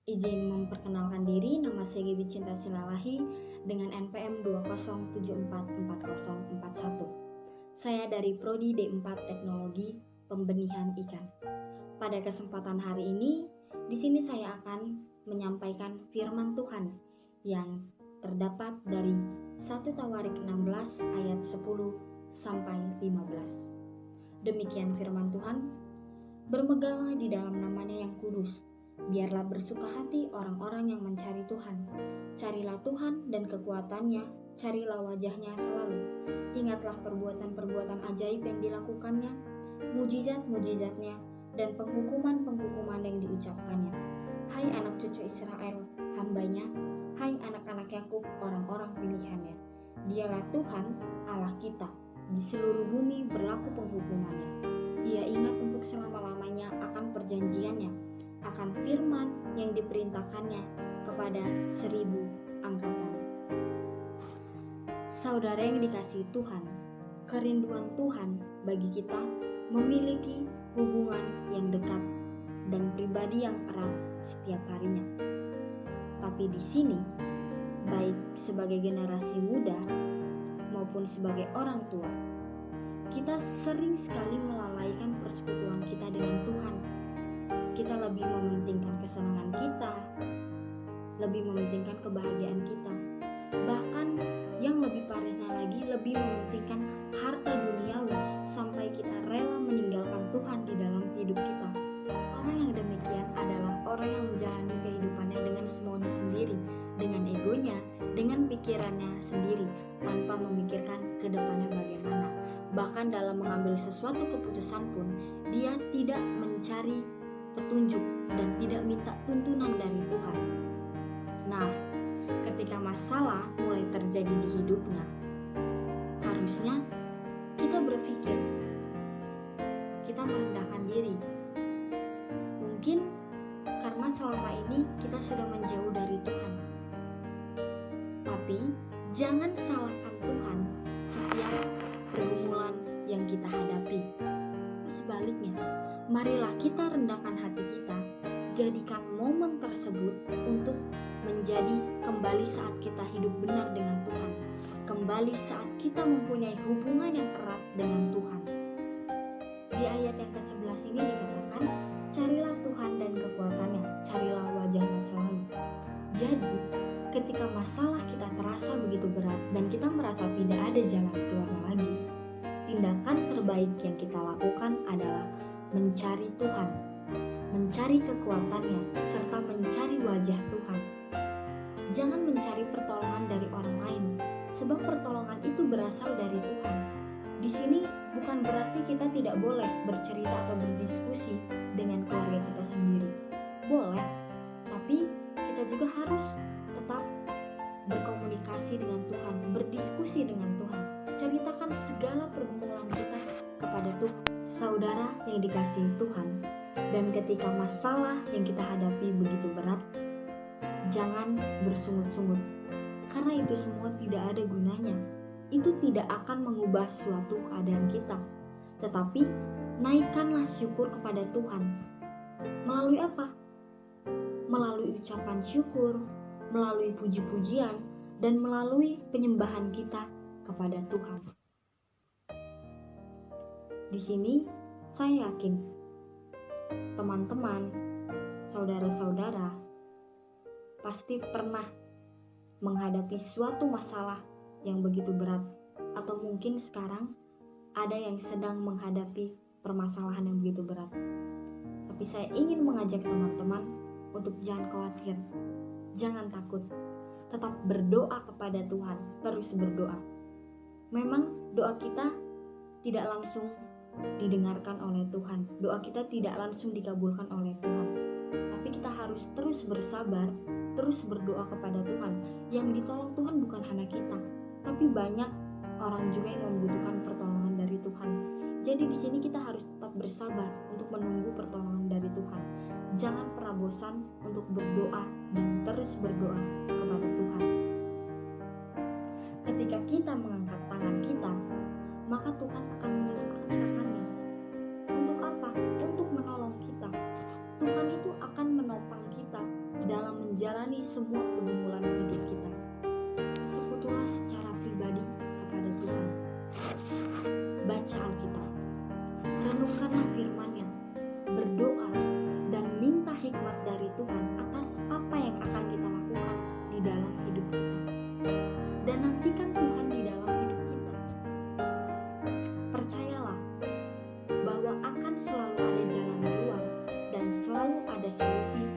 Izin memperkenalkan diri, nama saya Gibi Cinta Silalahi dengan NPM 207440441. Saya dari Prodi D4 Teknologi Pembenihan Ikan. Pada kesempatan hari ini, di sini saya akan menyampaikan firman Tuhan yang terdapat dari 1 Tawarik 16 ayat 10 sampai 15. Demikian firman Tuhan, bermegahlah di dalam namanya yang kudus. Biarlah bersuka hati orang-orang yang mencari Tuhan. Carilah Tuhan dan kekuatannya, carilah wajahnya selalu. Ingatlah perbuatan-perbuatan ajaib yang dilakukannya, mujizat-mujizatnya, dan penghukuman-penghukuman yang diucapkannya. Hai anak cucu Israel, hambanya, hai anak-anak Yakub, orang-orang pilihannya. Dialah Tuhan, Allah kita, di seluruh bumi berlaku penghukumannya. Ia ingat untuk selama-lamanya akan perjanjiannya, akan firman yang diperintahkannya kepada 1000 angkatan. Saudara yang dikasihi Tuhan, kerinduan Tuhan bagi kita memiliki hubungan yang dekat dan pribadi yang erat setiap harinya. Tapi di sini, baik sebagai generasi muda maupun sebagai orang tua, kita sering sekali melalaikan persekutuan kita dengan Tuhan. Kita lebih mementingkan kesenangan kita, lebih mementingkan kebahagiaan kita. Bahkan yang lebih parahnya lagi, lebih mementingkan harta duniawi sampai kita rela meninggalkan Tuhan di dalam hidup kita. Orang yang demikian adalah orang yang menjalani kehidupannya dengan semaunya sendiri, dengan egonya, dengan pikirannya sendiri, tanpa memikirkan ke depannya bagaimana. Bahkan dalam mengambil sesuatu keputusan pun, dia tidak mencari petunjuk dan tidak minta tuntunan dari Tuhan. Nah, ketika masalah mulai terjadi di hidupnya, harusnya kita berpikir, kita merendahkan diri. Mungkin karena selama ini kita sudah menjauh dari Tuhan. Tapi jangan salahkan Tuhan setiap pergumulan yang kita hadapi. Sebaliknya, marilah kita rendahkan hati kita, jadikan momen tersebut untuk menjadi kembali saat kita hidup benar dengan Tuhan, kembali saat kita mempunyai hubungan yang erat dengan Tuhan. Di ayat yang ke-11 ini dikatakan, carilah Tuhan dan kekuatannya, carilah wajahnya selalu. Jadi, ketika masalah kita terasa begitu berat dan kita merasa tidak ada jalan keluar lagi, tindakan terbaik yang kita lakukan adalah mencari Tuhan, mencari kekuatannya, serta mencari wajah Tuhan. Jangan mencari pertolongan dari orang lain, sebab pertolongan itu berasal dari Tuhan. Di sini bukan berarti kita tidak boleh bercerita atau berdiskusi dengan keluarga kita sendiri. Boleh, tapi kita juga harus tetap berkomunikasi dengan Tuhan, berdiskusi dengan Tuhan. Ceritakan segala pergumulan kita kepada Tuhan, saudara yang dikasihi Tuhan. Dan ketika masalah yang kita hadapi begitu berat, jangan bersungut-sungut, karena itu semua tidak ada gunanya. Itu tidak akan mengubah suatu keadaan kita. Tetapi naikkanlah syukur kepada Tuhan. Melalui apa? Melalui ucapan syukur, melalui puji-pujian, dan melalui penyembahan kita kepada Tuhan. Di sini saya yakin teman-teman, saudara-saudara pasti pernah menghadapi suatu masalah yang begitu berat, atau mungkin sekarang ada yang sedang menghadapi permasalahan yang begitu berat. Tapi saya ingin mengajak teman-teman untuk jangan khawatir, jangan takut, tetap berdoa kepada Tuhan, terus berdoa. Memang doa kita tidak langsung didengarkan oleh Tuhan, doa kita tidak langsung dikabulkan oleh Tuhan, tapi kita harus terus bersabar, terus berdoa kepada Tuhan. Yang ditolong Tuhan bukan hanya kita, tapi banyak orang juga yang membutuhkan pertolongan dari Tuhan. Jadi di sini kita harus tetap bersabar untuk menunggu pertolongan dari Tuhan. Jangan pernah bosan untuk berdoa dan terus berdoa kepada Tuhan. Ketika kita mengangkat tangan kita, maka Tuhan akan menurunkan tangannya. Untuk apa? Untuk menolong kita. Tuhan itu akan menopang kita dalam menjalani semua pergumulan hidup kita. Sekutulah secara pribadi kepada Tuhan. Baca Alkitab, renungkanlah firman-Nya, berdoa, dan minta hikmat dari Tuhan atas apa yang akan kita lakukan di dalam hidup kita. Dan nantikan Tuhan di dalam hidup kita. Percayalah bahwa akan selalu ada jalan keluar dan selalu ada solusi